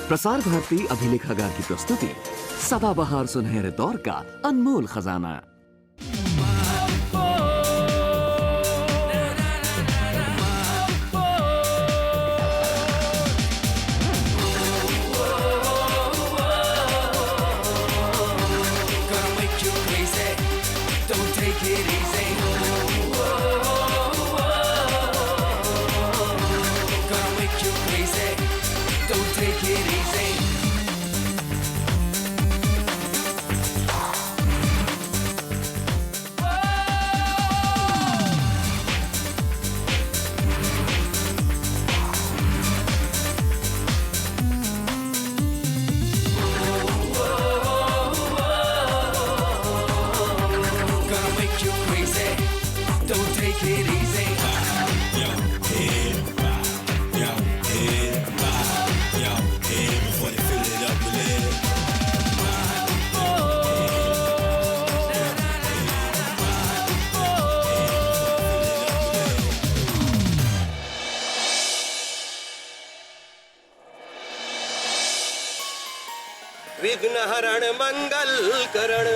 प्रसार भारती अभिलेखागार की प्रस्तुति सदाबहार सुनहरे दौर का अनमोल खजाना। विघ्न हरण मंगल करण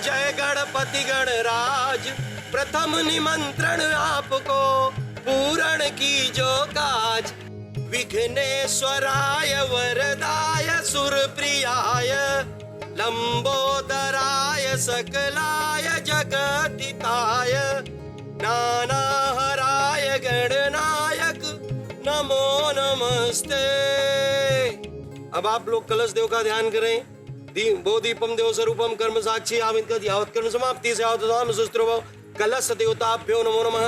जय गणपति गणराज। प्रथम निमंत्रण आपको पूर्ण की जो काज। विघ्नेश्वराय वरदाय सुरप्रियाय लंबोदराय सकलाय जगतिताय नानाहराय गणनायक नमो नमस्ते। अब आप लोग कलश देव का ध्यान करें। बोधीपम देव स्वरूपम कर्म साक्षी आमित यावत कर्म समाप्ति से आवत सुस्त्रो कलश देवताभ्यो नमो नमः।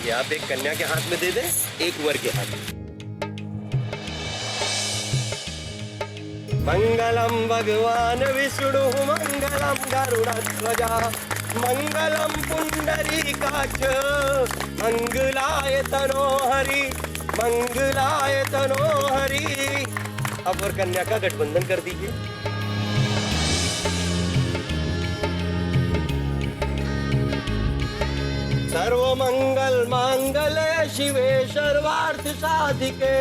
ये आप एक कन्या के हाथ में दे दें, एक वर के हाथ में। मंगलम भगवान विष्णु मंगलम गरुड़ध्वजा मंगलम पुंडरीकाक्ष मंगलाय तनोहरि मंगलाय तनोहरि। अब और कन्या का गठबंधन कर दीजिए। सर्वमंगल मांगल्ये शिवे सर्वार्थ साधिके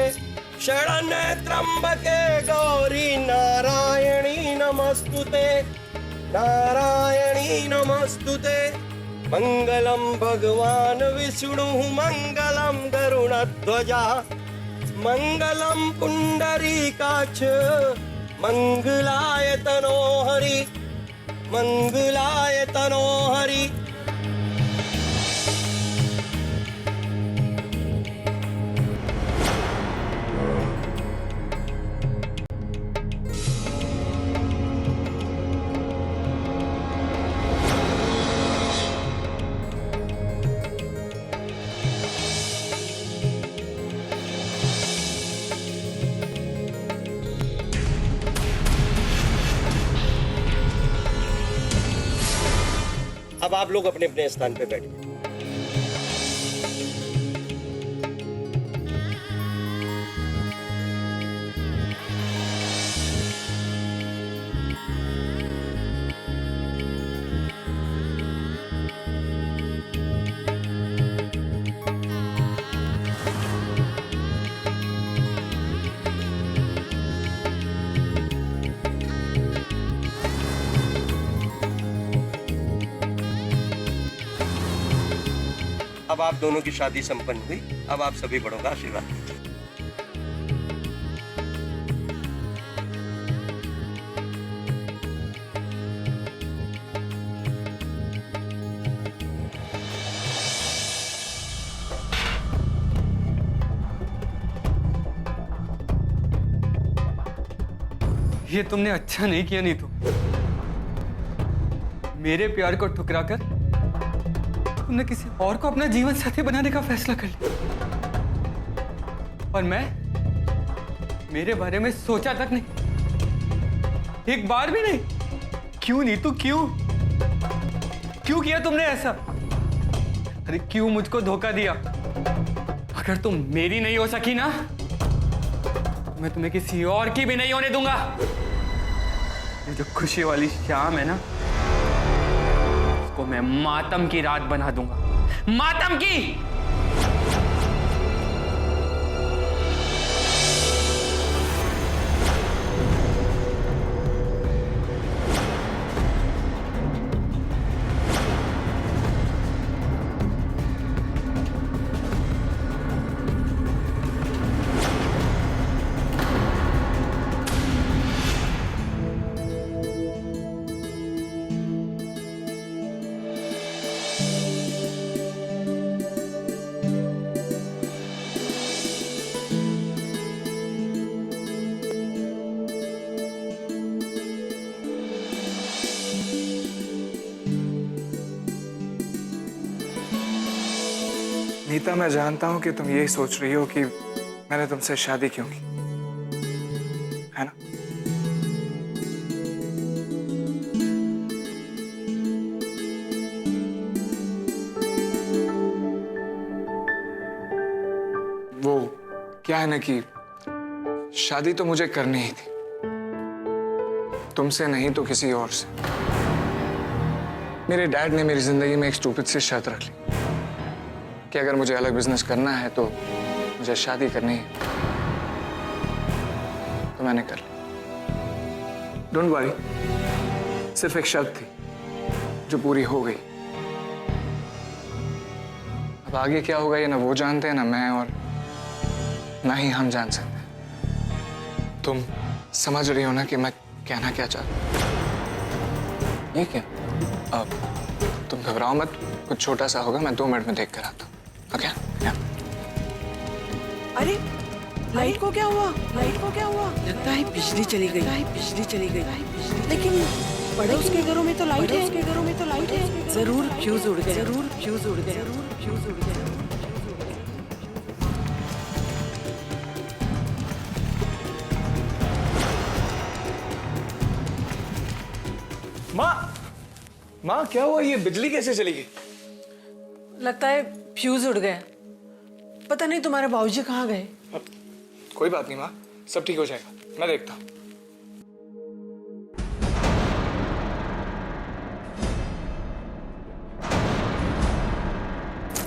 शरण्ये त्र्यंबके गौरी नारायणी नमस्तुते नारायणी नमस्तुते। मंगलम भगवान विष्णु मंगलम गरुड़ध्वजा मंगलम पुंडरीकाक्ष मंगलाय तनोहरि मंगलाय तनोहरि। अब आप लोग अपने अपने स्थान पे बैठिए। अब आप दोनों की शादी संपन्न हुई। अब आप सभी बड़ों का आशीर्वाद लीजिए। ये तुमने अच्छा नहीं किया नीतू। मेरे प्यार को ठुकराकर तुमने किसी और को अपना जीवन साथी बनाने का फैसला कर लिया। और मैं मेरे बारे में सोचा तक नहीं, एक बार भी नहीं। क्यों नीतू, क्यों क्यों किया तुमने ऐसा? अरे क्यों मुझको धोखा दिया? अगर तुम मेरी नहीं हो सकी ना, तो मैं तुम्हें किसी और की भी नहीं होने दूंगा। ये जो खुशी वाली शाम है ना, उसको मैं मातम की रात बना दूंगा। मातम की। नीता, मैं जानता हूं कि तुम यही सोच रही हो कि मैंने तुमसे शादी क्यों की, है ना? वो क्या है ना कि शादी तो मुझे करनी ही थी, तुमसे नहीं तो किसी और से। मेरे डैड ने मेरी जिंदगी में एक स्टूपिड सी शर्त रख ली कि अगर मुझे अलग बिजनेस करना है तो मुझे शादी करनी है, तो मैंने कर ली। डोंट वरी, सिर्फ एक शर्त थी जो पूरी हो गई। अब आगे क्या होगा ये ना वो जानते हैं, ना मैं, और ना ही हम जान सकते हैं। तुम समझ रही हो ना कि मैं कहना क्या चाहता हूं? ये क्या? अब तुम घबराओ मत, कुछ छोटा सा होगा, मैं 2 मिनट में देख कर आता हूँ। ओके? अरे लाइट को क्या हुआ? लाइट को क्या हुआ? लगता है बिजली चली गई। बिजली चली गई। लेकिन पड़ोस के घरों में तो लाइट है। के घरों में तो लाइट है। जरूर फ्यूज उड़ गया। जरूर फ्यूज उड़ गया। जरूर फ्यूज उड़ गया। माँ क्या हुआ? ये बिजली कैसे चली गई? लगता है फ्यूज उड़ गया। पता नहीं तुम्हारे बाबूजी कहाँ गए। कोई बात नहीं माँ, सब ठीक हो जाएगा, मैं देखता हूँ।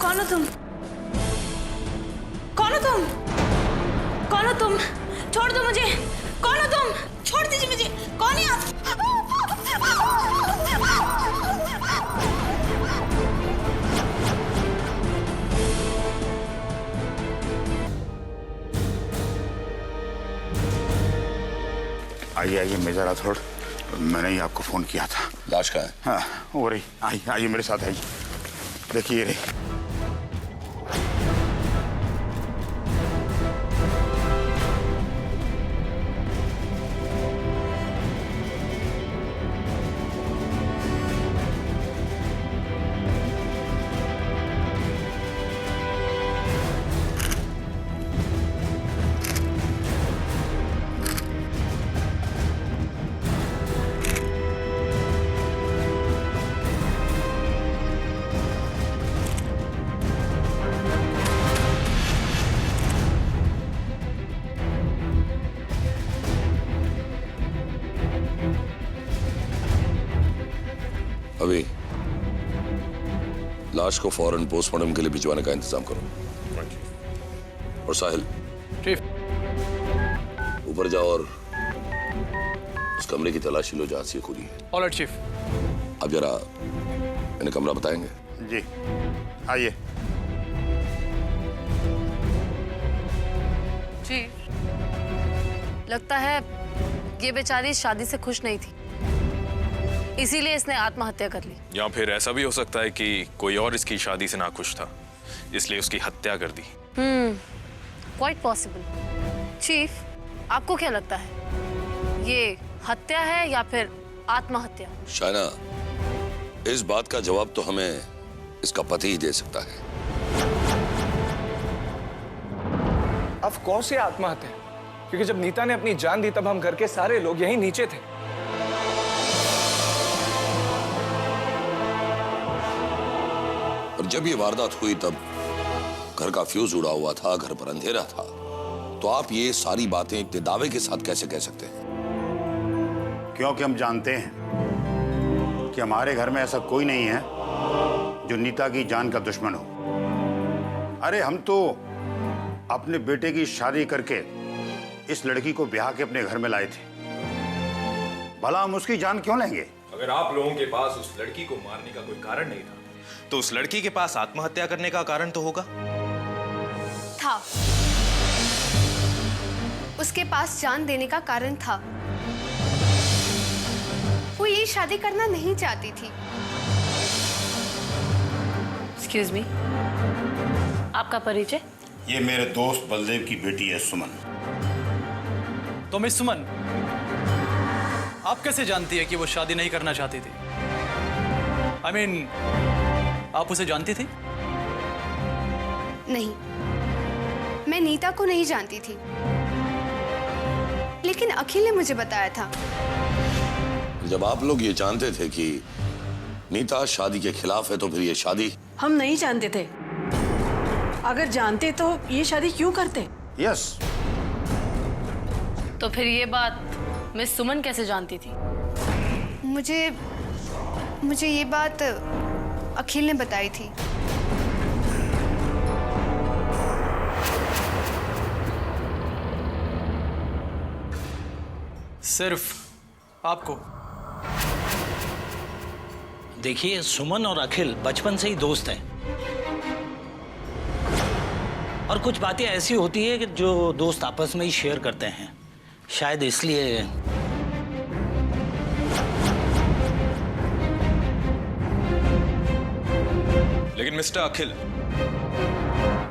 कौन हो तुम? कौन हो तुम? कौन हो तुम? छोड़ दो मुझे। कौन हो तुम? छोड़ दीजिए मुझे। कौन है आप? आइए आइए मेजर राठौड़, मैंने ही आपको फोन किया था। लाश कहाँ है? हाँ हो रही, आइए आइए मेरे साथ आइए, देखिए रे। अभी लाश को फौरन पोस्टमार्टम के लिए भिजवाने का इंतजाम करो। और साहिल, चीफ, ऊपर जाओ और उस कमरे की तलाशी लो जहां से ये खुली है। Alright chief. अब जरा इन्हें कमरा बताएंगे? जी आइए। जी, लगता है ये बेचारी शादी से खुश नहीं थी, इसीलिए इसने आत्महत्या कर ली। या फिर ऐसा भी हो सकता है कि कोई और इसकी शादी से नाखुश था, इसलिए उसकी हत्या कर दी। Quite possible. चीफ, आपको क्या लगता है, ये हत्या है या फिर आत्महत्या? शायना, इस बात का जवाब तो हमें इसका पति ही दे सकता है। ऑफ कोर्स ये आत्महत्या है, क्योंकि जब नीता ने अपनी जान दी तब हम घर के सारे लोग यहीं नीचे थे। और जब ये वारदात हुई तब घर का फ्यूज उड़ा हुआ था, घर पर अंधेरा था, तो आप ये सारी बातें इतने दावे के साथ कैसे कह सकते हैं? क्योंकि हम जानते हैं कि हमारे घर में ऐसा कोई नहीं है जो नीता की जान का दुश्मन हो। अरे हम तो अपने बेटे की शादी करके इस लड़की को ब्याह के अपने घर में लाए थे, भला हम उसकी जान क्यों लेंगे? अगर आप लोगों के पास उस लड़की को मारने का कोई कारण नहीं था, तो उस लड़की के पास आत्महत्या करने का कारण तो होगा। था, उसके पास जान देने का कारण था। वो ये शादी करना नहीं चाहती थी। एक्सक्यूज मी, आपका परिचय? ये मेरे दोस्त बलदेव की बेटी है सुमन। तो मिस सुमन, आप कैसे जानती है कि वो शादी नहीं करना चाहती थी? I mean, आप उसे जानती थी? नहीं, मैं नीता को नहीं जानती थी, लेकिन अखिल ने मुझे बताया था। जब आप लोग ये जानते थे कि नीता शादी के खिलाफ है तो फिर ये शादी? हम नहीं जानते थे। अगर जानते तो ये शादी क्यों करते? यस। तो फिर ये बात मिस सुमन कैसे जानती थी? मुझे ये बात अखिल ने बताई थी। सिर्फ आपको? देखिए, सुमन और अखिल बचपन से ही दोस्त हैं, और कुछ बातें ऐसी होती है कि जो दोस्त आपस में ही शेयर करते हैं, शायद इसलिए। लेकिन मिस्टर अखिल,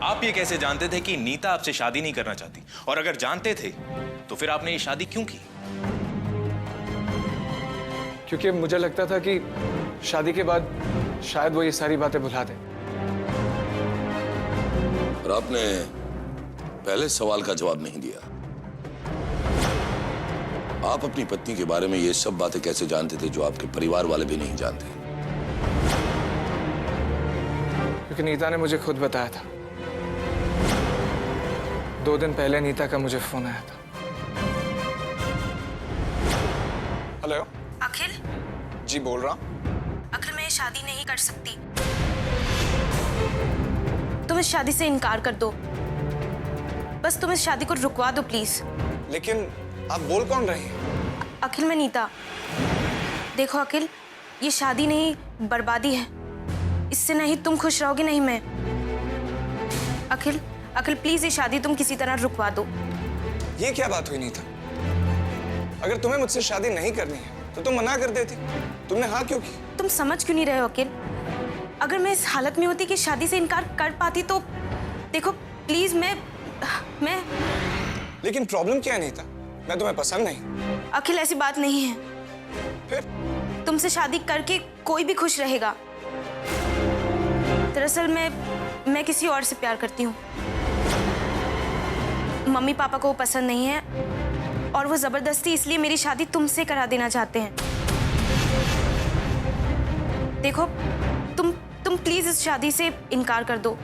आप ये कैसे जानते थे कि नीता आपसे शादी नहीं करना चाहती? और अगर जानते थे तो फिर आपने ये शादी क्यों की? क्योंकि मुझे लगता था कि शादी के बाद शायद वो ये सारी बातें भुला दे। और आपने पहले सवाल का जवाब नहीं दिया। आप अपनी पत्नी के बारे में ये सब बातें कैसे जानते थे जो आपके परिवार वाले भी नहीं जानते? क्योंकि नीता ने मुझे खुद बताया था। 2 दिन पहले नीता का मुझे फोन आया था। हेलो अखिल? जी बोल रहा हूँ। अखिल, मैं ये शादी नहीं कर सकती। तुम इस शादी से इनकार कर दो। बस तुम इस शादी को रुकवा दो प्लीज। लेकिन आप बोल कौन रही हैं? अखिल, मैं नीता। देखो अखिल, ये शादी नहीं, बर्बादी है। इससे नहीं तुम खुश रहोगे, नहीं मैं। अखिल, अखिल प्लीज ये शादी तुम किसी तरह रुकवा दो। ये क्या बात हुई नीता? अगर तुम्हें मुझसे शादी नहीं करनी है तो तुम मना कर देती। तुमने हाँ क्यों की? तुम समझ क्यों नहीं रहे हो अखिल? अगर मैं इस हालत में होती कि शादी से इनकार कर पाती तो देखो प्लीज मैं लेकिन प्रॉब्लम क्या है नीता? मैं तुम्हें पसंद नहीं। अखिल, ऐसी बात नहीं है। फिर? तुमसे शादी करके कोई भी खुश रहेगा। दरअसल मैं किसी और से प्यार करती हूँ। मम्मी पापा को वो पसंद नहीं है और वो जबरदस्ती इसलिए मेरी शादी तुमसे करा देना चाहते हैं। देखो तुम प्लीज इस शादी से इनकार कर दो।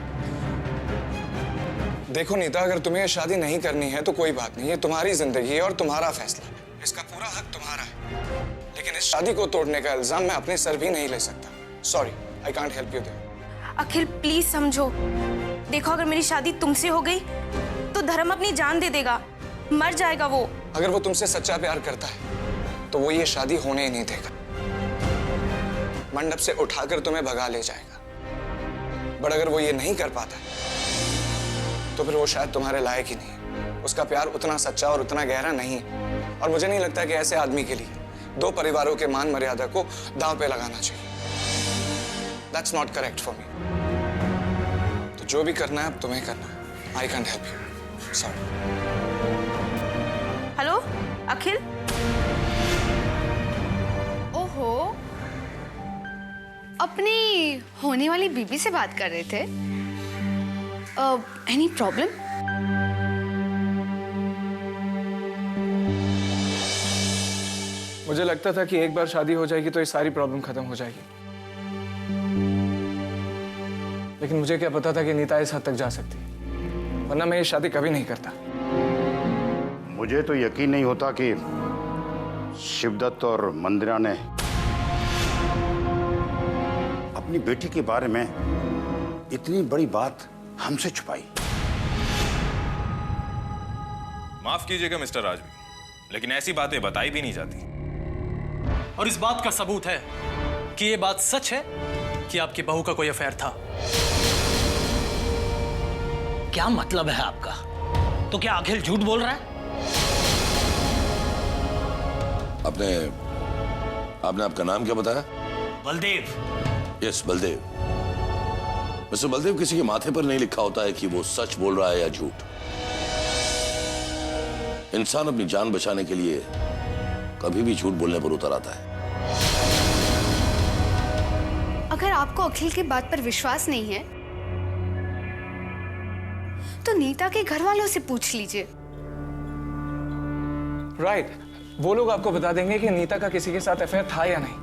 देखो नीता, अगर तुम्हें ये शादी नहीं करनी है तो कोई बात नहीं, ये तुम्हारी जिंदगी है और तुम्हारा फैसला। इसका पूरा हक तुम्हारा है। लेकिन इस शादी को तोड़ने का इल्जाम मैं अपने सर भी नहीं ले सकता। Sorry, I can't help you there. Akhil please समझो। देखो, अगर मेरी शादी तुमसे हो गई तो धर्म अपनी जान दे देगा, मर जाएगा वो। अगर वो तुमसे सच्चा प्यार करता है तो वो ये शादी होने ही नहीं देगा। मंडप से उठाकर तुम्हें भगा ले जाएगा। बट अगर वो ये नहीं कर पाता तो फिर वो शायद तुम्हारे लायक ही नहीं। उसका प्यार उतना सच्चा और उतना गहरा नहीं है। और मुझे नहीं लगता कि ऐसे आदमी के लिए 2 परिवारों के मान मर्यादा को दांव पे लगाना चाहिए। That's not correct for me. तो जो भी करना है अब तुम्हें करना है। I can't help you. Sorry. Hello Akhil? ओहो, अपनी होने वाली बीबी से बात कर रहे थे? Any problem? मुझे लगता था कि एक बार शादी हो जाएगी तो ये सारी प्रॉब्लम खत्म हो जाएगी। लेकिन मुझे क्या पता था कि नीता इस हद तक जा सकती, वरना मैं ये शादी कभी नहीं करता। मुझे तो यकीन नहीं होता कि शिवदत्त और मंदिरा ने अपनी बेटी के बारे में इतनी बड़ी बात हमसे छुपाई। माफ कीजिएगा मिस्टर राजवी, लेकिन ऐसी बातें बताई भी नहीं जाती। और इस बात का सबूत है कि ये बात सच है कि आपकी बहू का कोई अफेयर था। क्या मतलब है आपका? तो क्या अखिल झूठ बोल रहा है? आपने आपका नाम क्या बताया? बलदेव। यस, बलदेव। मिस्टर बलदेव, किसी के माथे पर नहीं लिखा होता है कि वो सच बोल रहा है या झूठ। इंसान अपनी जान बचाने के लिए कभी भी झूठ बोलने पर उतर आता है। अगर आपको अखिल की बात पर विश्वास नहीं है तो नीता के घर वालों से पूछ लीजिए। राइट, वो लोग आपको बता देंगे कि नीता का किसी के साथ अफेयर था या नहीं।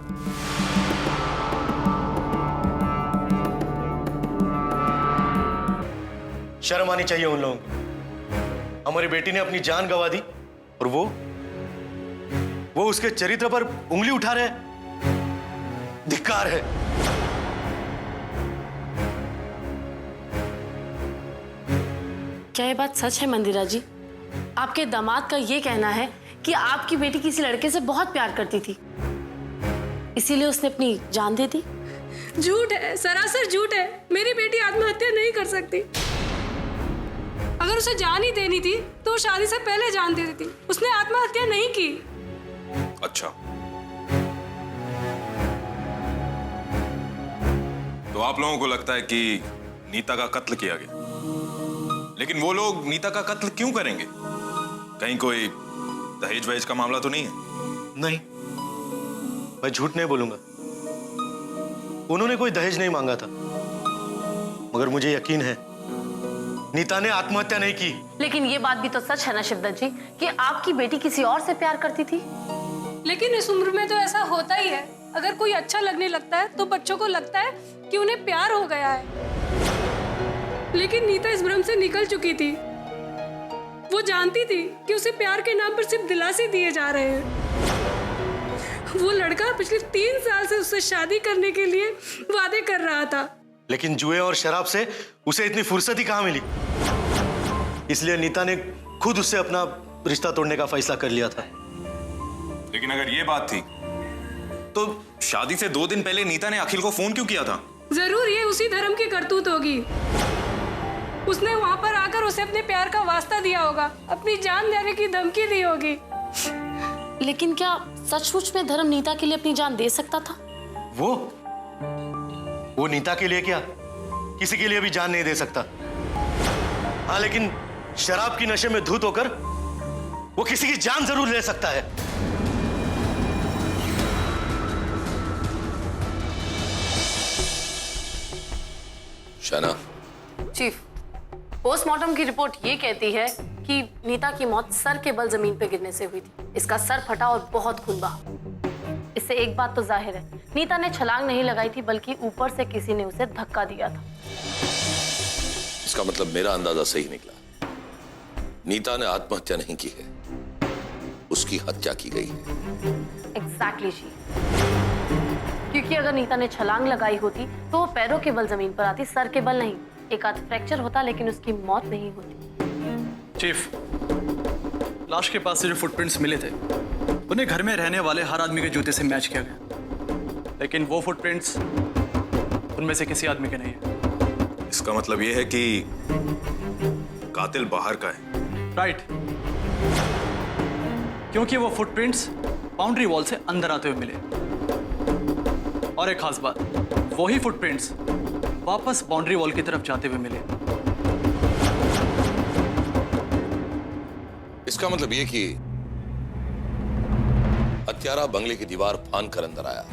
शर्म आनी चाहिए उन लोगों को। हमारी बेटी ने अपनी जान गंवा दी और वो उसके चरित्र पर उंगली उठा रहे। धिक्कार है। क्या ये बात सच है मंदिरा जी? आपके दामाद का ये कहना है कि आपकी बेटी किसी लड़के से बहुत प्यार करती थी, इसीलिए उसने अपनी जान दे दी? झूठ है, सरासर झूठ है। मेरी बेटी आत्महत्या नहीं कर सकती। अगर उसे जान ही देनी थी तो वो शादी से पहले जान दे देती। उसने आत्महत्या नहीं की। अच्छा, तो आप लोगों को लगता है कि नीता का कत्ल किया गया, लेकिन वो लोग नीता का कत्ल क्यों करेंगे? कहीं कोई दहेज वहेज का मामला तो नहीं है? नहीं, मैं झूठ नहीं बोलूंगा। उन्होंने कोई दहेज नहीं मांगा था, मगर मुझे यकीन है नीता ने आत्महत्या नहीं की। लेकिन ये बात भी तो सच है ना शिवदत्त जी कि आपकी बेटी किसी और से प्यार करती थी। लेकिन इस उम्र में तो ऐसा होता ही है। अगर कोई अच्छा लगने लगता है तो बच्चों को लगता है कि उन्हें प्यार हो गया है। लेकिन नीता इस भ्रम से निकल चुकी थी। वो जानती थी कि उसे प्यार के नाम पर सिर्फ दिलासे दिए जा रहे हैं। वो लड़का पिछले 3 साल से उससे शादी करने के लिए वादे कर रहा था, लेकिन जुए और शराब से उसे इतनी फुर्सत ही कहां मिली। इसलिए नीता ने खुद उससे अपना रिश्ता तोड़ने का फैसला कर लिया था। लेकिन अगर ये बात थी तो शादी से 2 दिन पहले नीता ने अखिल को फोन क्यों किया था? जरूर ये उसी धर्म की करतूत होगी। उसने वहां पर आकर उसे अपने प्यार का वास्ता दिया होगा, अपनी जान देने की धमकी दी होगी। लेकिन क्या सचमुच में धर्म नीता के लिए अपनी जान दे सकता था? वो नीता के लिए क्या, किसी के लिए भी जान नहीं दे सकता। हाँ, लेकिन शराब की नशे में धुत होकर वो किसी की जान जरूर ले सकता है। शाना, चीफ, पोस्टमार्टम की रिपोर्ट ये कहती है कि नीता की मौत सर के बल जमीन पर गिरने से हुई थी। इसका सर फटा और बहुत खून बहा। इससे एक बात तो जाहिर है, नीता ने छलांग नहीं लगाई थी, बल्कि ऊपर से किसी ने उसे धक्का दिया था। इसका मतलब मेरा अंदाजा सही निकला। नीता ने आत्महत्या नहीं की है, उसकी हत्या की गई है। एग्जैक्टली जी, क्योंकि अगर नीता ने छलांग लगाई होती तो वो पैरों के बल जमीन पर आती, सर के बल नहीं। एक आध फ्रैक्चर होता, लेकिन उसकी मौत नहीं होती। चीफ, लाश के पास से जो फुटप्रिंट्स मिले थे उन्हें घर में रहने वाले हर आदमी के जूते से मैच किया गया, लेकिन वो फुटप्रिंट्स उनमें से किसी आदमी के नहीं है। इसका मतलब ये है कि कातिल बाहर का है। राइट, क्योंकि वो फुटप्रिंट्स बाउंड्री वॉल से अंदर आते हुए मिले। और एक खास बात, वही फुटप्रिंट्स वापस बाउंड्री वॉल की तरफ जाते हुए मिले। इसका मतलब ये कि हत्यारा बंगले की दीवार फांद कर अंदर आया,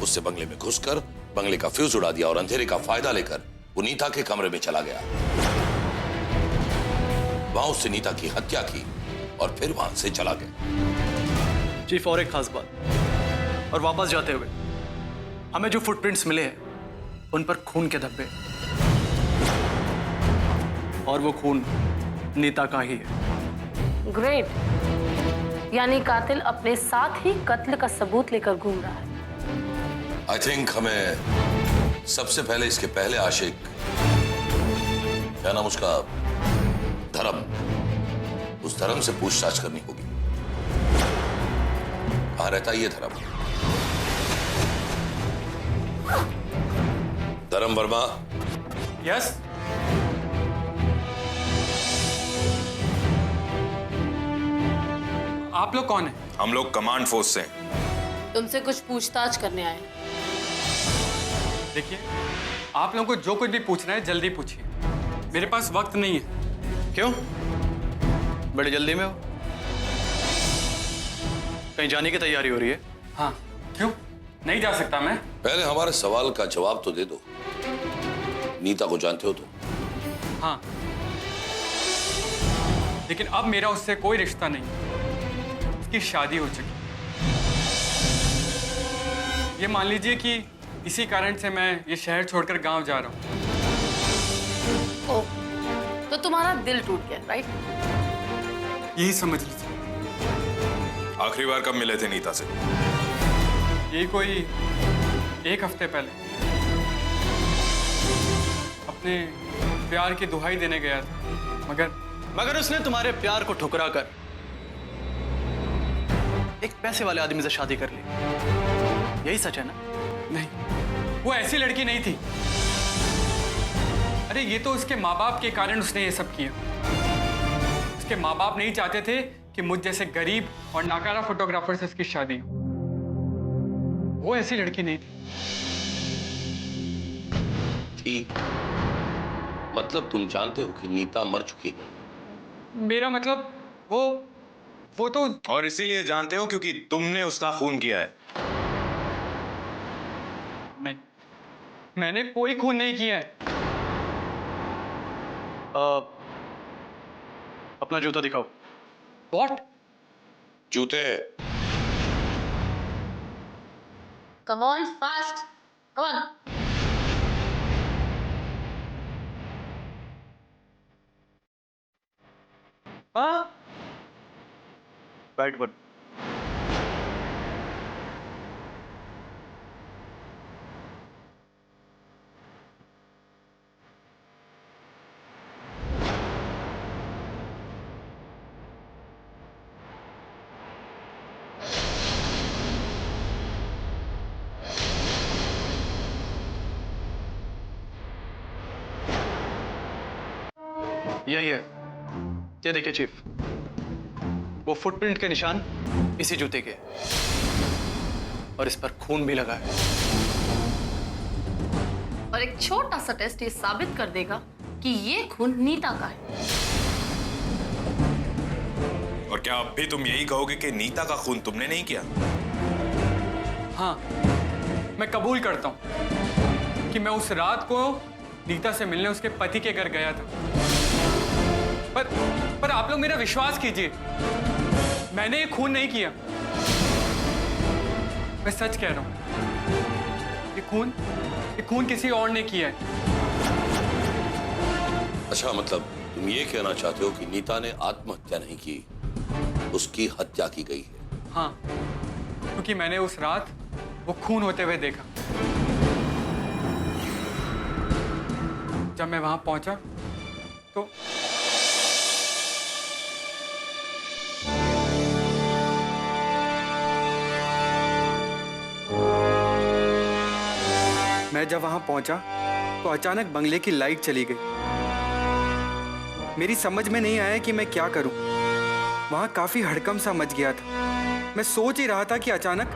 उससे बंगले में घुसकर बंगले का फ्यूज उड़ा दिया और अंधेरे का फायदा लेकर वो नीता के कमरे में चला गया। वहां उससे नीता की हत्या की और फिर वहां से चला गया। चीफ, और एक खास बात, और वापस जाते हुए हमें जो फुटप्रिंट्स मिले हैं उन पर खून के धब्बे, और वो खून नीता का ही है। ग्रेट, यानी कातिल अपने साथ ही कत्ल का सबूत लेकर घूम रहा है। आई थिंक हमें सबसे पहले इसके पहले आशिक, क्या नाम उसका, धर्म, उस धर्म से पूछताछ करनी होगी। कहां रहता है ये धर्म? धर्म वर्मा। यस। आप लोग कौन हैं? हम लोग कमांड फोर्स से हैं। तुमसे कुछ पूछताछ करने आए। देखिए, आप लोगों को जो कुछ भी पूछना है जल्दी पूछिए, मेरे पास वक्त नहीं है। क्यों? बड़ी जल्दी में हो? कहीं जाने की तैयारी हो रही है? हाँ, क्यों नहीं जा सकता मैं? पहले हमारे सवाल का जवाब तो दे दो। नीता को जानते हो तुम? हाँ, लेकिन अब मेरा उससे कोई रिश्ता नहीं। उसकी शादी हो चुकी। ये मान लीजिए कि इसी कारण से मैं ये शहर छोड़कर गांव जा रहा हूँ। ओह, तो तुम्हारा दिल टूट गया, राइट? यही समझ लीजिए। आखिरी बार कब मिले थे नीता से? यही कोई 1 हफ्ते पहले। अपने प्यार की दुहाई देने गया था, मगर उसने तुम्हारे प्यार को ठुकरा कर एक पैसे वाले आदमी से शादी कर ली। यही सच है ना? नहीं, वो ऐसी लड़की नहीं थी। अरे ये तो उसके माँ बाप के कारण उसने ये सब किया। उसके माँ बाप नहीं चाहते थे कि मुझ जैसे गरीब और नाकारा फोटोग्राफर से उसकी शादी हो। वो ऐसी लड़की नहीं थी। मतलब तुम जानते हो कि नीता मर चुकी है? मेरा मतलब वो तो। और इसीलिए जानते हो क्योंकि तुमने उसका खून किया है। नहीं, मैंने कोई खून नहीं किया है। अपना जूता दिखाओ। What? जूते। Come on, fast. Come on. हाँ, बैट बन। यही है, ये देखिए चीफ, वो फुटप्रिंट के निशान इसी जूते के और इस पर खून भी लगा है। और एक छोटा सा टेस्ट ये साबित कर देगा कि ये खून नीता का है। और क्या अब भी तुम यही कहोगे कि नीता का खून तुमने नहीं किया? हाँ, मैं कबूल करता हूं कि मैं उस रात को नीता से मिलने उसके पति के घर गया था। पर आप लोग मेरा विश्वास कीजिए, मैंने ये खून नहीं किया। मैं सच कह रहा हूं, ये खून किसी और ने किया है। अच्छा, मतलब तुम ये कहना चाहते हो कि नीता ने आत्महत्या नहीं की, उसकी हत्या की गई है? हाँ, क्योंकि मैंने उस रात वो खून होते हुए देखा। जब मैं वहां पहुंचा तो अचानक बंगले की लाइट चली गई। मेरी समझ में नहीं आया कि मैं क्या करूं। वहां काफी हड़कंप सा मच गया था। मैं सोच ही रहा था कि अचानक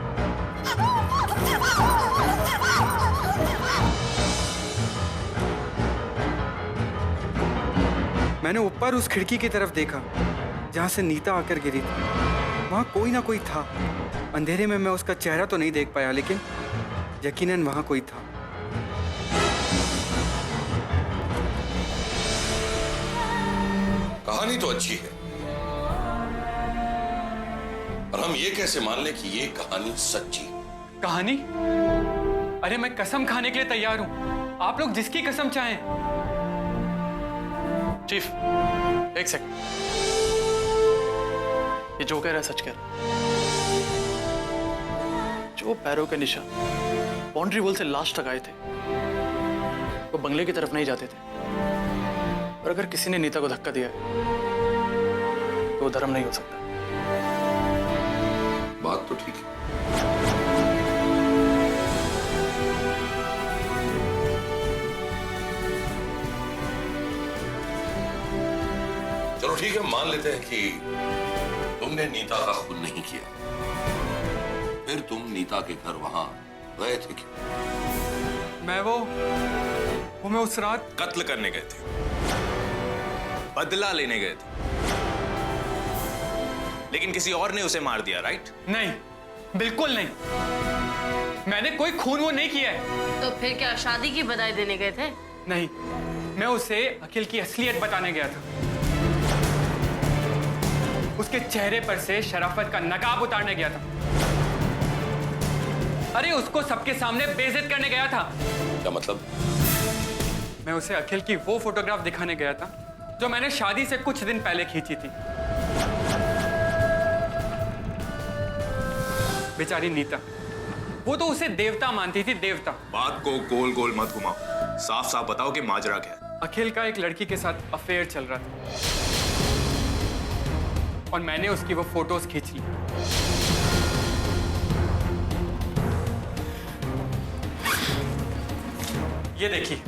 मैंने ऊपर उस खिड़की की तरफ देखा जहां से नीता आकर गिरी थी। वहां कोई ना कोई था। अंधेरे में मैं उसका चेहरा तो नहीं देख पाया, लेकिन यकीनन वहां कोई था। कहानी तो अच्छी है, पर हम ये कैसे मान लें कि ये कहानी सच्ची? कहानी? अरे मैं कसम खाने के लिए तैयार हूं। आप लोग जिसकी कसम चाहें। चीफ, एक सेकंड, ये जो कह रहा है सच कह रहा है। जो पैरों के निशान बाउंड्री वॉल से लास्ट तक आए थे, वो बंगले की तरफ नहीं जाते थे। और अगर किसी ने नीता को धक्का दिया तो वो धर्म नहीं हो सकता। बात तो ठीक है। चलो ठीक है, मान लेते हैं कि तुमने नीता का खून नहीं किया। फिर तुम नीता के घर वहां गए थे क्यों? मैं उस रात कत्ल करने गए थे, बदला लेने गए थे, लेकिन किसी और ने उसे मार दिया, राइट? नहीं, बिल्कुल नहीं। मैंने कोई खून वो नहीं किया है। तो फिर क्या शादी की बधाई देने गए थे? नहीं, मैं उसे अखिल की असलियत बताने गया था। उसके चेहरे पर से शराफत का नकाब उतारने गया था। अरे उसको सबके सामने बेइज्जत करने गया था। क्या मतलब? मैं उसे अखिल की वो फोटोग्राफ दिखाने गया था जो मैंने शादी से कुछ दिन पहले खींची थी। बेचारी नीता, वो तो उसे देवता मानती थी, देवता। बात को गोल गोल मत घुमाओ, साफ साफ बताओ कि माजरा क्या है। अखिल का एक लड़की के साथ अफेयर चल रहा था और मैंने उसकी वो फोटोज खींच ली। ये देखिए।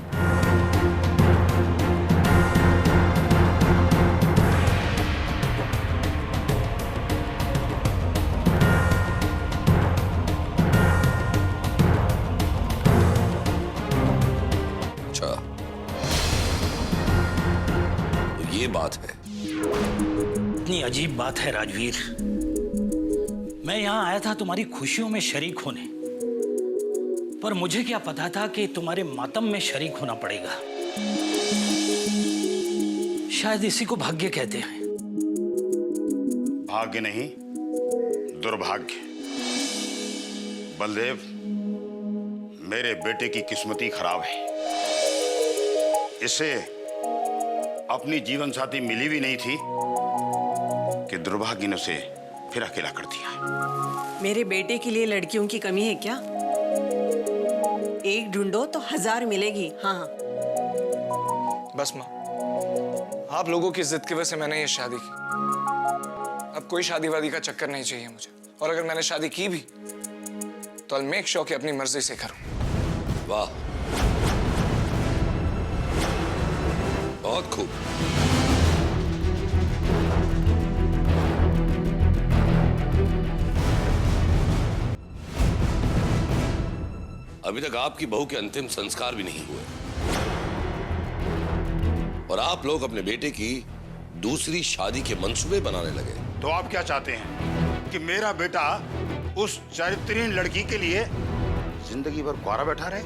अच्छा, तो ये बात है। इतनी अजीब बात है राजवीर। मैं यहाँ आया था तुम्हारी खुशियों में शरीक होने, पर मुझे क्या पता था कि तुम्हारे मातम में शरीक होना पड़ेगा। शायद इसी को भाग्य कहते हैं। भाग्य नहीं, दुर्भाग्य। बलदेव, मेरे बेटे की किस्मत ही खराब है। इसे अपनी जीवन साथी मिली भी नहीं थी कि दुर्भाग्य ने उसे फिर अकेला कर दिया। मेरे बेटे के लिए लड़कियों की कमी है क्या? एक ढूंढो तो 1000 मिलेगी। हाँ, बस माँ, आप लोगों की जिद की वजह से मैंने ये शादी की। अब कोई शादी वादी का चक्कर नहीं चाहिए मुझे, और अगर मैंने शादी की भी तो I'll make sure कि अपनी मर्जी से करूं। वाह, बहुत खूब। अभी तक आपकी बहू के अंतिम संस्कार भी नहीं हुए और आप लोग अपने बेटे की दूसरी शादी के मंसूबे बनाने लगे। तो आप क्या चाहते हैं कि मेरा बेटा उस चरित्रहीन लड़की के लिए जिंदगी भर कुआरा बैठा रहे?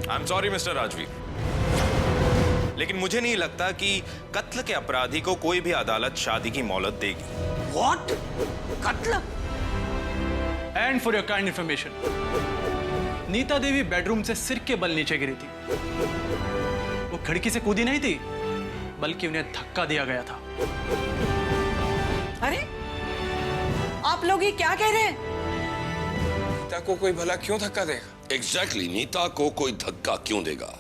I am sorry mister Rajveer, लेकिन मुझे नहीं लगता कि कत्ल के अपराधी को कोई भी अदालत शादी की मोहलत देगी। व्हाट? कत्ल? And for your kind information, Neeta Devi bedroom से सिर के बल नीचे गिरी थी। वो खिड़की से कूदी नहीं थी, बल्कि उन्हें धक्का दिया गया था। अरे आप लोग ये क्या कह रहे हैं? नीता को कोई भला क्यों धक्का देगा? एग्जैक्टली, नीता को कोई धक्का क्यों देगा?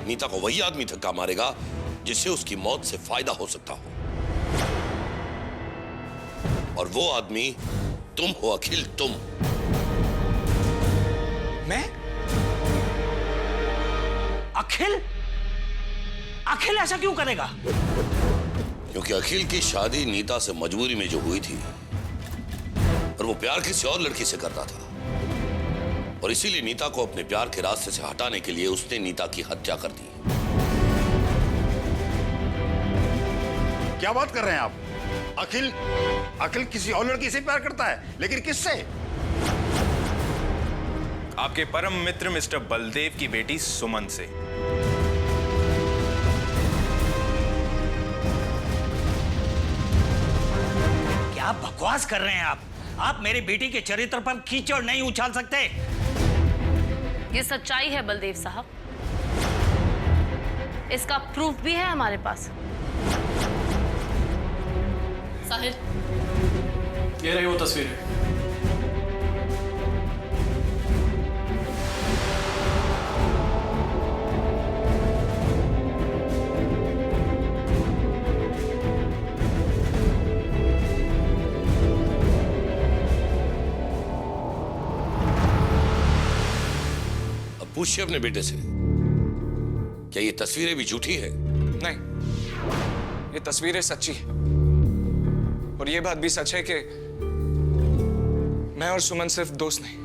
नीता को वही आदमी धक्का मारेगा जिससे उसकी मौत से फायदा हो सकता हो, और वो आदमी तुम हो अखिल, तुम। मैं? अखिल? अखिल ऐसा क्यों करेगा? क्योंकि अखिल की शादी नीता से मजबूरी में जो हुई थी, और वो प्यार किसी और लड़की से करता था, और इसीलिए नीता को अपने प्यार के रास्ते से हटाने के लिए उसने नीता की हत्या कर दी। क्या बात कर रहे हैं आप? अखिल किसी और लड़की से प्यार करता है, लेकिन किससे? आपके परम मित्र मिस्टर बलदेव की बेटी सुमन से। क्या बकवास कर रहे हैं आप? आप मेरी बेटी के चरित्र पर कीचड़ नहीं उछाल सकते। ये सच्चाई है बलदेव साहब, इसका प्रूफ भी है हमारे पास। साहिल, ये रही वो तस्वीरें। पूछिए अपने बेटे से, क्या ये तस्वीरें भी झूठी है? नहीं, ये तस्वीरें सच्ची है, और ये बात भी सच है कि मैं और सुमन सिर्फ दोस्त नहीं,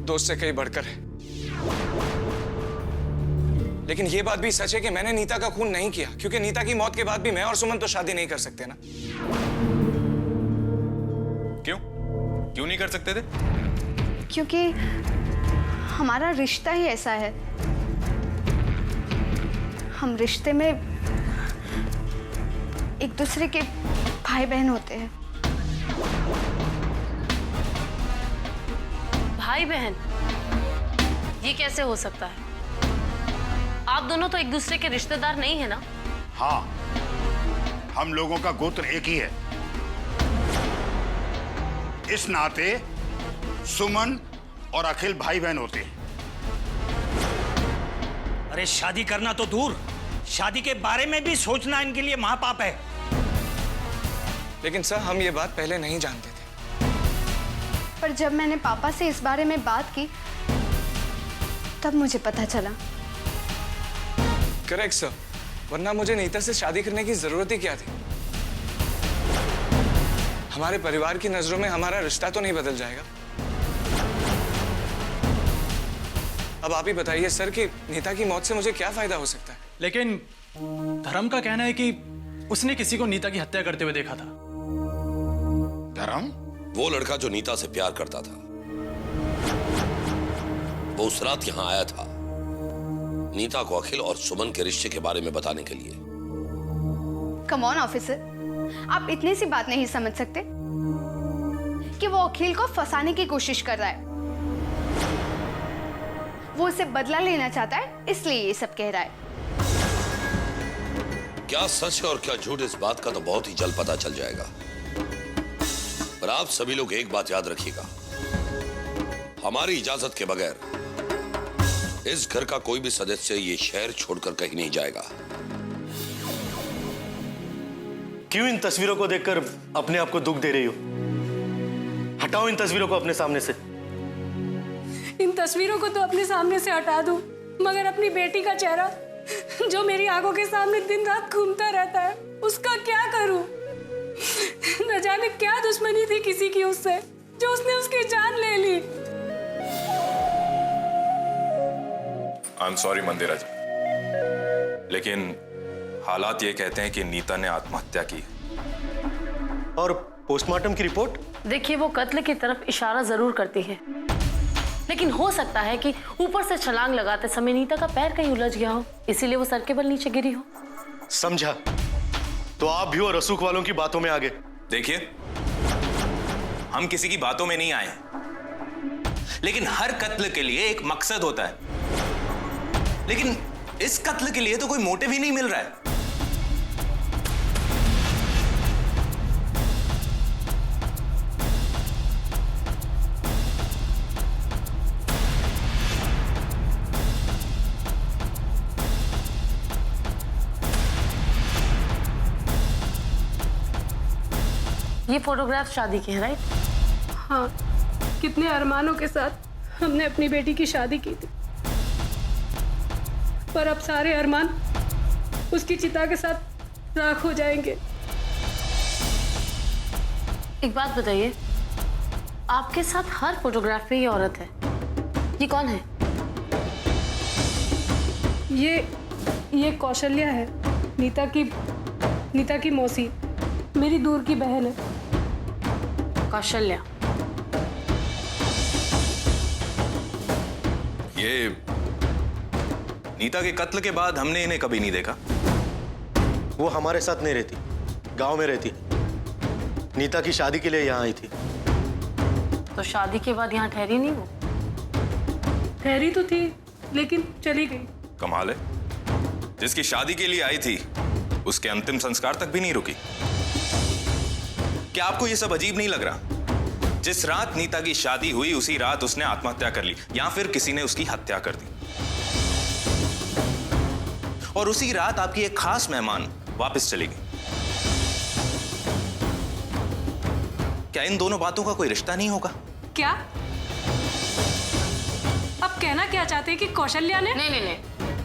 दोस्त से कहीं बढ़कर है। लेकिन ये बात भी सच है कि मैंने नीता का खून नहीं किया, क्योंकि नीता की मौत के बाद भी मैं और सुमन तो शादी नहीं कर सकते ना। क्यों नहीं कर सकते थे? क्योंकि हमारा रिश्ता ही ऐसा है। हम रिश्ते में एक दूसरे के भाई बहन होते हैं। भाई बहन? ये कैसे हो सकता है? आप दोनों तो एक दूसरे के रिश्तेदार नहीं है ना? हाँ, हम लोगों का गोत्र एक ही है। इस नाते सुमन और अखिल भाई बहन होते हैं। अरे शादी करना तो दूर, शादी के बारे में भी सोचना इनके लिए महापाप है। लेकिन सर, हम ये बात पहले नहीं जानते थे। पर जब मैंने पापा से इस बारे में बात की तब मुझे पता चला। करेक्ट सर, वरना मुझे नीता से शादी करने की जरूरत ही क्या थी? हमारे परिवार की नजरों में हमारा रिश्ता तो नहीं बदल जाएगा। अब आप ही बताइए सर कि नीता की मौत से मुझे क्या फायदा हो सकता है? लेकिन धर्म का कहना है कि उसने किसी को नीता की हत्या करते हुए देखा था। धर्म? वो लड़का जो नीता से प्यार करता था, वो उस रात यहां आया था नीता को अखिल और सुमन के रिश्ते के बारे में बताने के लिए। कम ऑन ऑफिसर, आप इतनी सी बात नहीं समझ सकते कि वो अखिल को फंसाने की कोशिश कर रहा है। वो उसे बदला लेना चाहता है, इसलिए ये सब कह रहा है। क्या सच है और क्या झूठ, इस बात का तो बहुत ही जल्द पता चल जाएगा। पर आप सभी लोग एक बात याद रखिएगा, हमारी इजाजत के बगैर इस घर का कोई भी सदस्य ये शहर छोड़कर कहीं नहीं जाएगा। क्यों इन तस्वीरों को देखकर अपने आप को दुख दे रही हो? हटाओ इन तस्वीरों को अपने सामने से। इन तस्वीरों को तो अपने सामने से हटा दूं, मगर अपनी बेटी का चेहरा जो मेरी आंखों के सामने दिन रात घूमता रहता है, उसका क्या करूं? न जाने क्या दुश्मनी थी किसी की उससे, जो उसने उसकी जान ले ली। आई एम सॉरी मंदिरा जी, लेकिन हालात ये कहते हैं कि नीता ने आत्महत्या की। और पोस्टमार्टम की रिपोर्ट? देखिए, वो कत्ल की तरफ इशारा जरूर करती है, लेकिन हो सकता है कि ऊपर से छलांग लगाते समय नीता का पैर कहीं उलझ गया हो, इसीलिए वो सर के बल नीचे गिरी हो। समझा। तो आप भी और रसूख वालों की बातों में आगे। देखिए, हम किसी की बातों में नहीं आए, लेकिन हर कत्ल के लिए एक मकसद होता है। लेकिन इस कत्ल के लिए तो कोई मोटिव ही नहीं मिल रहा है। ये फोटोग्राफ शादी के हैं, राइट? हाँ, कितने अरमानों के साथ हमने अपनी बेटी की शादी की थी, पर अब सारे अरमान उसकी चिता के साथ राख हो जाएंगे। एक बात बताइए, आपके साथ हर फोटोग्राफ पे ये औरत है, ये कौन है? ये कौशल्या है, नीता की मौसी, मेरी दूर की बहन है। कौशल्या? ये नीता के कत्ल के बाद हमने इन्हें कभी नहीं देखा। वो हमारे साथ नहीं रहती, गांव में रहती। नीता की शादी के लिए यहाँ आई थी। तो शादी के बाद यहाँ ठहरी नहीं वो? ठहरी तो थी, लेकिन चली गई। कमाल है, जिसकी शादी के लिए आई थी उसके अंतिम संस्कार तक भी नहीं रुकी। क्या आपको यह सब अजीब नहीं लग रहा? जिस रात नीता की शादी हुई उसी रात उसने आत्महत्या कर ली, या फिर किसी ने उसकी हत्या कर दी। और उसी रात आपकी एक खास मेहमान वापस चली गई। क्या इन दोनों बातों का कोई रिश्ता नहीं होगा? क्या? अब कहना क्या चाहते हैं कि कौशल्या ने? नहीं,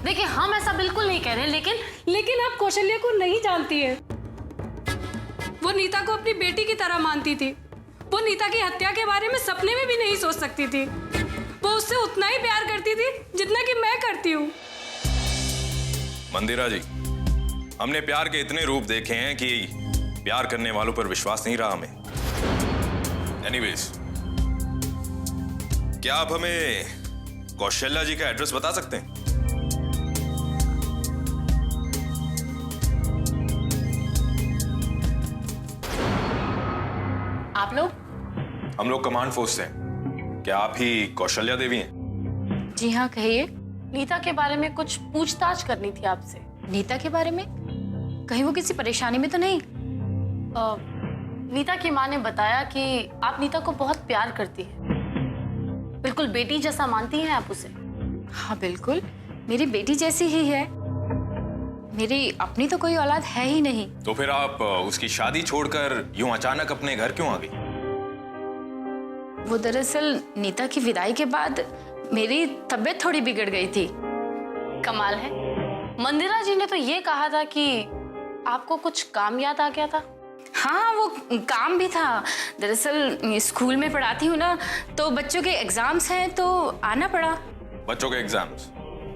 देखिए, हम ऐसा बिल्कुल नहीं कह रहे, लेकिन आप कौशल्या को नहीं जानती है। वो नीता को अपनी बेटी की तरह मानती थी। वो नीता की हत्या के बारे में सपने में भी नहीं सोच सकती थी। वो उससे उतना ही प्यार करती थी जितना कि मैं करती हूँ। मंदिरा जी, हमने प्यार के इतने रूप देखे हैं कि प्यार करने वालों पर विश्वास नहीं रहा हमें। एनीवेज, क्या आप हमें कौशल्या जी का एड्रेस बता सकते हैं? हम लोग कमांड फोर्स से हैं। क्या आप ही कौशल्या देवी हैं? जी हाँ, कहिए। नीता के बारे में कुछ पूछताछ करनी थी आपसे। नीता के बारे में? कहीं वो किसी परेशानी में तो नहीं? नीता की माँ ने बताया कि आप नीता को बहुत प्यार करती हैं। बिल्कुल बेटी जैसा मानती हैं आप उसे। हाँ बिल्कुल, मेरी बेटी जैसी ही है। मेरी अपनी तो कोई औलाद है ही नहीं। तो फिर आप उसकी शादी छोड़कर यूं अचानक अपने घर क्यों आ गई? वो दरअसल नीता की विदाई के बाद मेरी तबीयत थोड़ी बिगड़ गई थी। कमाल है, मंदिरा जी ने तो ये कहा था कि आपको कुछ काम याद आ गया था। हाँ, वो काम भी था। दरअसल स्कूल में पढ़ाती हूँ ना, तो बच्चों के एग्जाम्स हैं तो आना पड़ा। बच्चों के एग्जाम्स?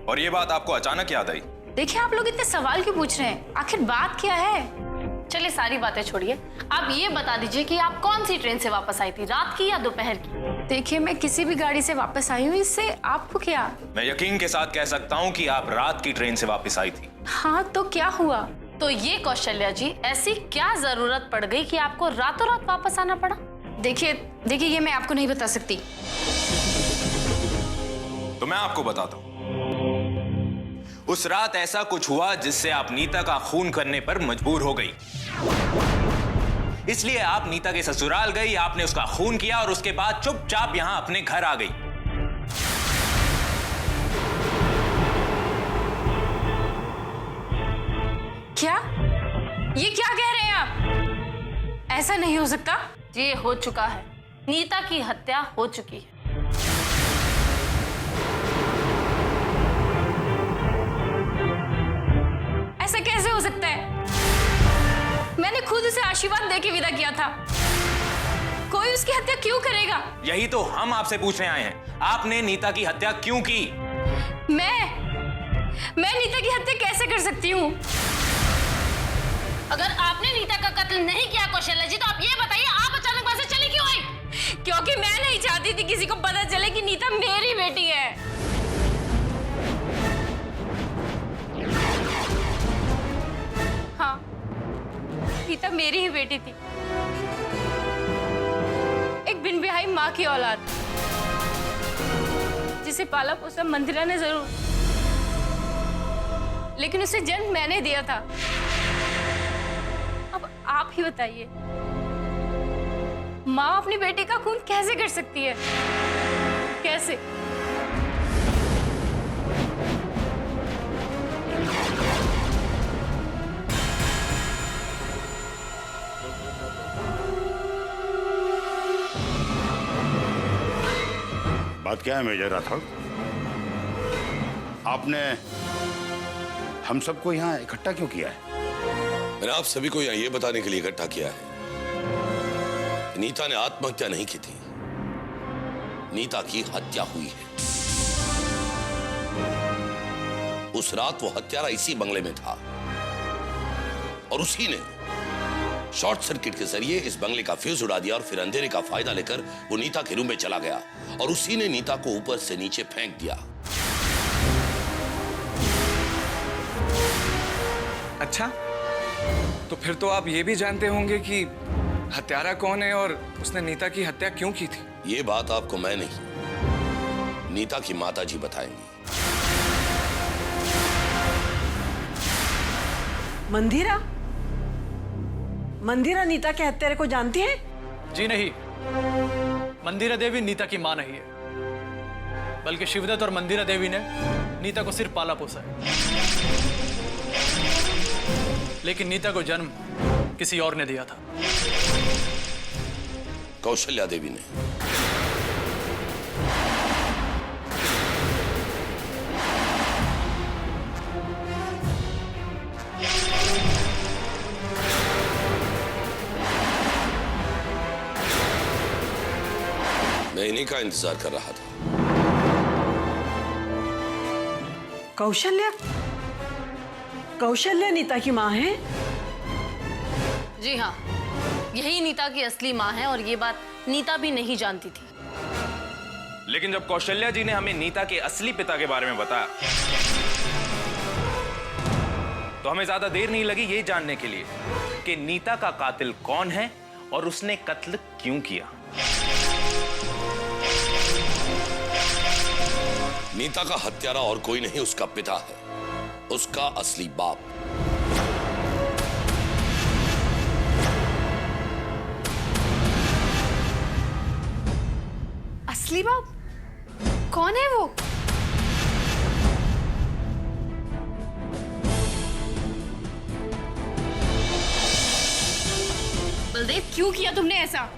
और ये बात आपको अचानक याद आई? देखिए, आप लोग इतने सवाल क्यों पूछ रहे हैं? आखिर बात क्या है? चलिए सारी बातें छोड़िए, आप ये बता दीजिए कि आप कौन सी ट्रेन से वापस आई थी, रात की या दोपहर की? देखिए, मैं किसी भी गाड़ी से वापस आई हूँ, इससे आपको क्या? मैं यकीन के साथ कह सकता हूँ कि आप रात की ट्रेन से वापस आई थी। हाँ, तो क्या हुआ? तो ये कौशल्या जी, ऐसी क्या जरूरत पड़ गई कि आपको रातों रात वापस आना पड़ा? देखिए ये मैं आपको नहीं बता सकती। तो मैं आपको बताता हूँ। उस रात ऐसा कुछ हुआ जिससे आप नीता का खून करने पर मजबूर हो गई। इसलिए आप नीता के ससुराल गई, आपने उसका खून किया और उसके बाद चुपचाप यहां अपने घर आ गई। क्या? ये क्या कह रहे हैं आप? ऐसा नहीं हो सकता। ये हो चुका है, नीता की हत्या हो चुकी है। ऐसा कैसे हो सकता है? मैंने खुद उसे आशीर्वाद देके विदा किया था। कोई उसकी हत्या क्यों करेगा? यही तो हम आपसे पूछने आए हैं, आपने नीता की हत्या क्यों की? मैं नीता की हत्या कैसे कर सकती हूँ? अगर आपने नीता का कत्ल नहीं किया कौशल्या जी, तो आप ये बताइए आप अचानक वहां से चली क्यों आई? क्योंकि मैं नहीं चाहती थी किसी को पता चले कि नीता मेरी बेटी है। हाँ, नीता मेरी ही बेटी थी, एक बिन ब्याही माँ की औलाद, जिसे पाला पोसा मंदिरा ने जरूर, लेकिन उसे जन्म मैंने दिया था। अब आप ही बताइए, माँ अपनी बेटी का खून कैसे कर सकती है? कैसे? बात क्या है मेजर राठौड़? आपने हम सबको यहाँ इकट्ठा क्यों किया है? मैंने आप सभी को यहाँ ये बताने के लिए इकट्ठा किया है कि नीता ने आत्महत्या नहीं की थी, नीता की हत्या हुई है। उस रात वो हत्यारा इसी बंगले में था और उसी ने शॉर्ट सर्किट के जरिए इस बंगले का फ्यूज उड़ा दिया और फिर अंधेरे का फायदा लेकर वो नीता के रूम में चला गया और उसी ने नीता को ऊपर से नीचे फेंक दिया। अच्छा, तो फिर तो आप ये भी जानते होंगे कि हत्यारा कौन है और उसने नीता की हत्या क्यों की थी? ये बात आपको मैं नहीं, नीता की माता जी बताएंगी। मंदिरा? मंदिरा नीता के हत्यारे को जानती है? जी नहीं, मंदिरा देवी नीता की मां नहीं है, बल्कि शिवदत्त और मंदिरा देवी ने नीता को सिर्फ पाला पोसा है, लेकिन नीता को जन्म किसी और ने दिया था। कौशल्या देवी ने। मैं इन्हीं का इंतजार कर रहा था। कौशल्या? कौशल्या नीता की माँ है? जी हाँ, यही नीता की असली माँ है और ये बात नीता भी नहीं जानती थी। लेकिन जब कौशल्या जी ने हमें नीता के असली पिता के बारे में बताया तो हमें ज्यादा देर नहीं लगी ये जानने के लिए कि नीता का कातिल कौन है और उसने कत्ल क्यों किया। नीता का हत्यारा और कोई नहीं, उसका पिता है, उसका असली बाप। असली बाप? कौन है वो? बलदेव, क्यों किया तुमने ऐसा?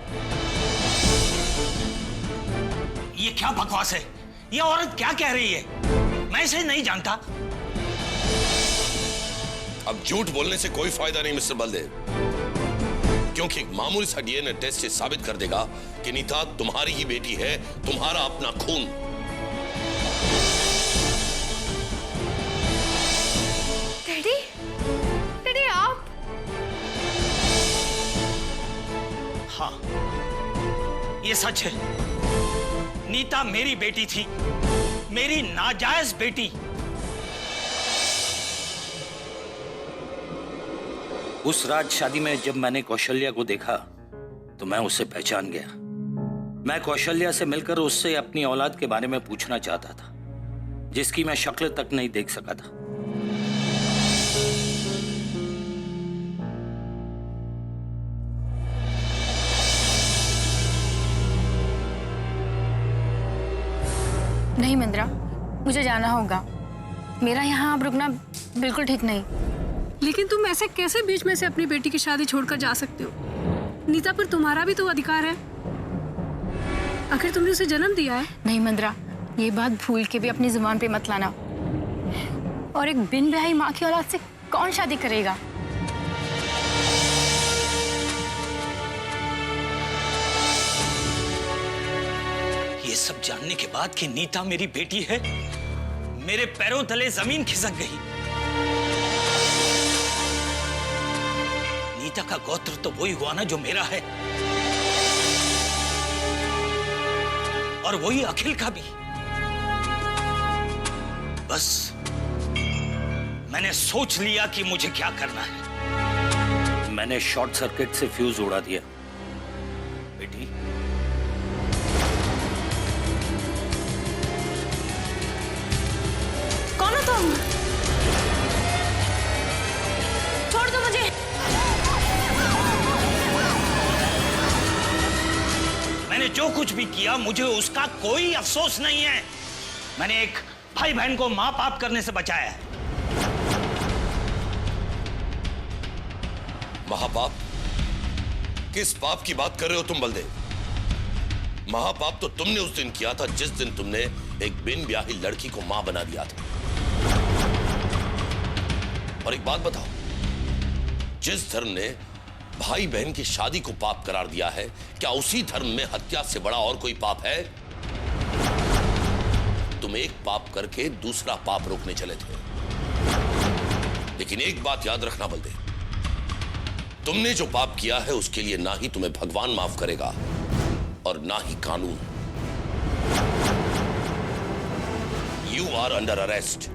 ये क्या बकवास है? ये औरत क्या कह रही है? मैं इसे नहीं जानता। अब झूठ बोलने से कोई फायदा नहीं मिस्टर बलदेव, क्योंकि एक मामूली सा डीएनए टेस्ट से साबित कर देगा कि नीता तुम्हारी ही बेटी है, तुम्हारा अपना खून। डैडी, डैडी आप? हाँ, ये सच है। नीता मेरी बेटी थी, मेरी नाजायज बेटी। उस रात शादी में जब मैंने कौशल्या को देखा तो मैं उसे पहचान गया। मैं कौशल्या से मिलकर उससे अपनी औलाद के बारे में पूछना चाहता था, जिसकी मैं शक्ल तक नहीं देख सका था। नहीं मिंद्रा, मुझे जाना होगा। मेरा यहाँ अब रुकना बिल्कुल ठीक नहीं। लेकिन तुम ऐसे कैसे बीच में से अपनी बेटी की शादी छोड़कर जा सकते हो? नीता पर तुम्हारा भी तो अधिकार है, आखिर तुमने उसे जन्म दिया है। नहीं मिंद्रा, ये बात भूल के भी अपनी जुबान पे मत लाना। और एक बिन ब्याही माँ की औलाद से कौन शादी करेगा? ये सब जानने के बाद कि नीता मेरी बेटी है, मेरे पैरों तले जमीन खिसक गई। नीता का गोत्र तो वही हुआ ना जो मेरा है, और वही अखिल का भी। बस मैंने सोच लिया कि मुझे क्या करना है। मैंने शॉर्ट सर्किट से फ्यूज उड़ा दिया। बेटी, कौन हो तुम? छोड़ दो मुझे। मैंने जो कुछ भी किया मुझे उसका कोई अफसोस नहीं है। मैंने एक भाई बहन को मां पाप करने से बचाया है। महापाप? किस पाप की बात कर रहे हो तुम बलदेव? महापाप तो तुमने उस दिन किया था जिस दिन तुमने एक बिन ब्याही लड़की को मां बना दिया था। और एक बात बताओ, जिस धर्म ने भाई बहन की शादी को पाप करार दिया है, क्या उसी धर्म में हत्या से बड़ा और कोई पाप है? तुम एक पाप करके दूसरा पाप रोकने चले थे। लेकिन एक बात याद रखना बलदेव, तुमने जो पाप किया है उसके लिए ना ही तुम्हें भगवान माफ करेगा और ना ही कानून। You are under arrest.